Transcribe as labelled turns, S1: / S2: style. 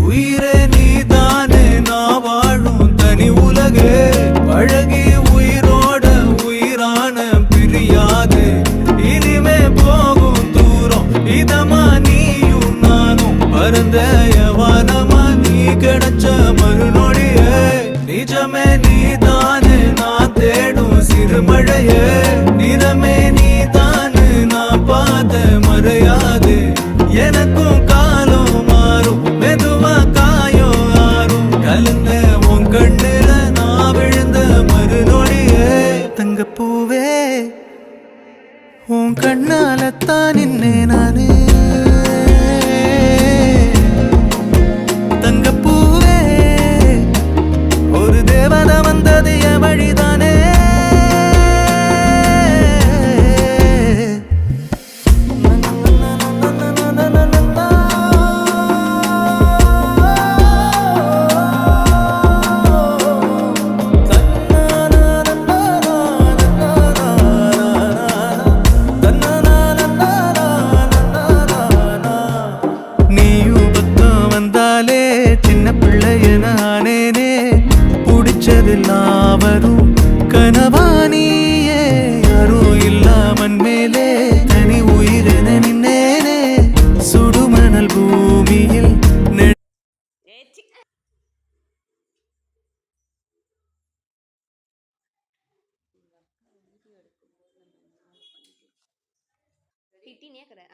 S1: உயிரே நீதானே நான் வாழும் தனி உலகே பழகி உயிரோட உயிரான பிரியாது இனிமே போகும் தூரம் இதமா நீயும் நானும் பரந்த யவானமா நீ கிடைச்ச மறுநொடியே நிஜமே நீதானே நான் தேடும் சிறுமழையே நிறமே நீதானே நான் பார்த்த மறையாது எனக்கும் காலம் மாறும் மெதுவா காயம் ஆறும் கலந்த உன் கண்ணுல நான் விழுந்த மறுநொடியே தங்கப்பூவே உன் கண்ணாலத்தான் நின்னே நானே தங்கப்பூவே ஒரு தேவதை வந்தது என் வழிதானே நீயும் பக்கம் வந்தாலே சின்ன பிள்ளைய நானேனே பிடிச்சதெல்லாம் வரும் கனவானியே யாரும் இல்லாமன் மேலே தனி உயிரென நின்னேனே சுடுமணல் பூமியில்
S2: ಹಿಟ್ಟಿನೇ ಕಡೆ